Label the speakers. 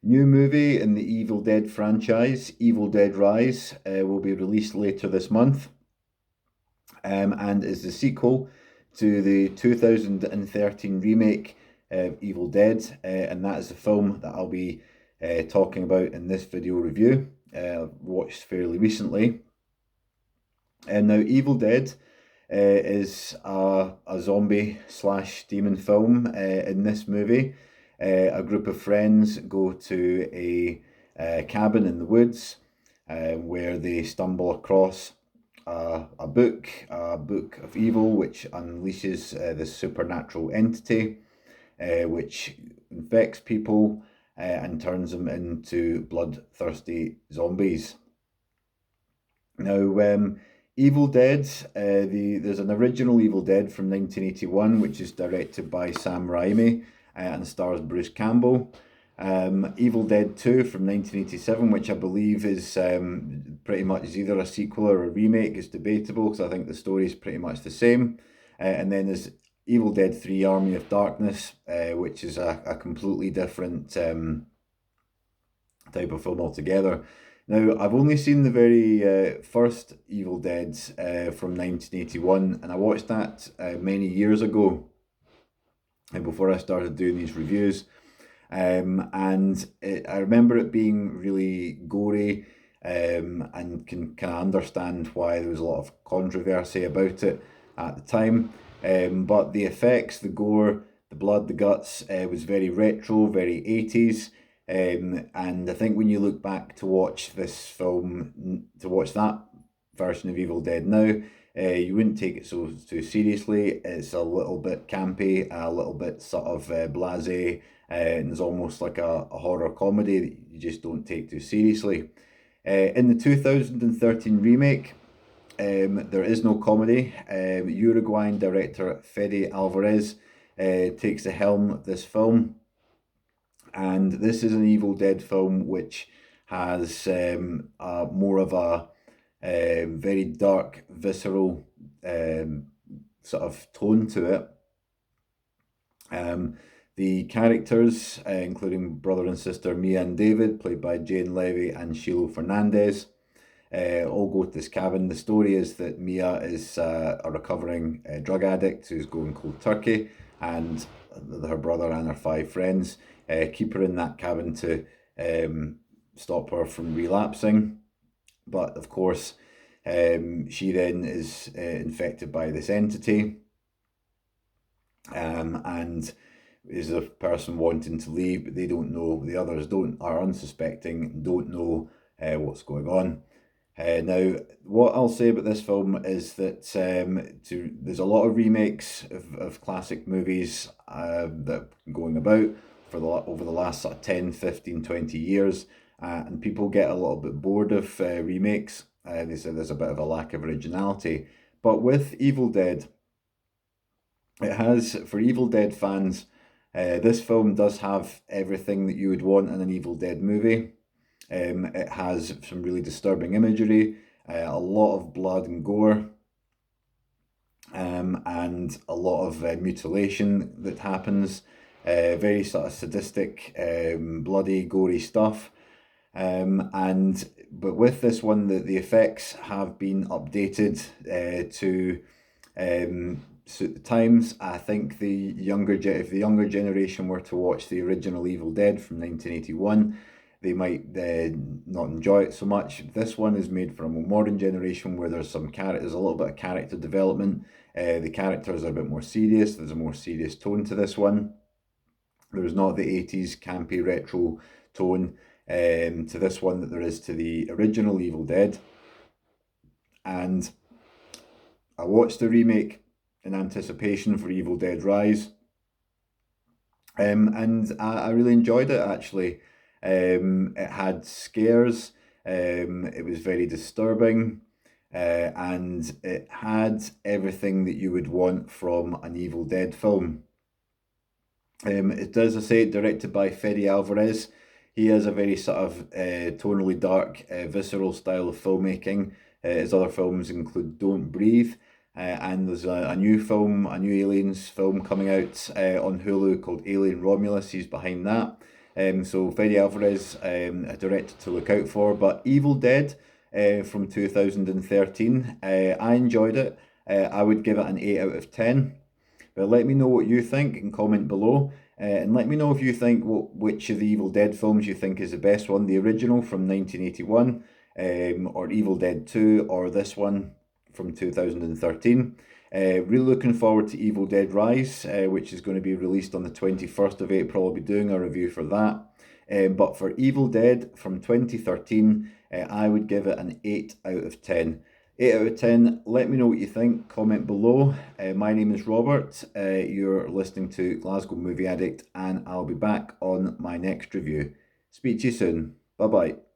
Speaker 1: New movie in the Evil Dead franchise, Evil Dead Rise, will be released later this month, and is the sequel to the 2013 remake of Evil Dead, and that is the film that I'll be talking about in this video review. Watched fairly recently. And now, Evil Dead is a zombie slash demon film. In this movie, a group of friends go to a cabin in the woods where they stumble across a book of evil, which unleashes this supernatural entity, which infects people and turns them into bloodthirsty zombies. Now, Evil Dead, there's an original Evil Dead from 1981, which is directed by Sam Raimi and stars Bruce Campbell. Evil Dead 2 from 1987, which I believe is pretty much either a sequel or a remake. It's debatable because I think the story is pretty much the same. And then there's Evil Dead 3 Army of Darkness, which is a completely different type of film altogether. Now, I've only seen the very first Evil Dead from 1981, and I watched that many years ago before I started doing these reviews. I remember it being really gory, and can kind of understand why there was a lot of controversy about it at the time. But the effects, the gore, the blood, the guts was very retro, very 80s. And I think when you look back to watch this film, to watch that version of Evil Dead now, you wouldn't take it so too seriously. It's a little bit campy, a little bit sort of blasé, and it's almost like a horror comedy that you just don't take too seriously. In the 2013 remake, there is no comedy. Uruguayan director Fede Alvarez takes the helm of this film, and this is an Evil Dead film which has more of a very dark, visceral sort of tone to it. The characters, including brother and sister Mia and David, played by Jane Levy and Shiloh Fernandez, all go to this cabin. The story is that Mia is a recovering drug addict who's going cold turkey, and her brother and her five friends keep her in that cabin to stop her from relapsing. But of course, she then is infected by this entity, and is a person wanting to leave, but they don't know. The others are unsuspecting, don't know what's going on. Now, what I'll say about this film is that there's a lot of remakes of classic movies that have been going about over the last sort of 10, 15, 20 years, and people get a little bit bored of remakes. They say there's a bit of a lack of originality. But with Evil Dead, it has, for Evil Dead fans, this film does have everything that you would want in an Evil Dead movie. It has some really disturbing imagery, a lot of blood and gore, and a lot of mutilation that happens. Very sort of sadistic, bloody, gory stuff. But with this one, the effects have been updated to suit the times. I think if the younger generation were to watch the original Evil Dead from 1981, they might not enjoy it so much. This one is made for a more modern generation where there's a little bit of character development. The characters are a bit more serious. There's a more serious tone to this one. There's not the 80s campy retro tone to this one that there is to the original Evil Dead. And I watched the remake in anticipation for Evil Dead Rise, and I really enjoyed it actually. It had scares, it was very disturbing, and it had everything that you would want from an Evil Dead film. It does, as I say, directed by Fede Alvarez. He has a very sort of tonally dark, visceral style of filmmaking. His other films include Don't Breathe, and there's a new film, a new Aliens film coming out on Hulu called Alien Romulus. He's behind that. So Fede Alvarez, a director to look out for. But Evil Dead from 2013, I enjoyed it. I would give it an 8 out of 10. But let me know what you think and comment below. And let me know if you think which of the Evil Dead films you think is the best one, the original from 1981, or Evil Dead 2, or this one from 2013. Really looking forward to Evil Dead Rise, which is going to be released on the 21st of April. I'll be doing a review for that. But for Evil Dead from 2013, I would give it an 8 out of 10. 8 out of 10. Let me know what you think. Comment below. My name is Robert. You're listening to Glasgow Movie Addict, and I'll be back on my next review. Speak to you soon. Bye bye.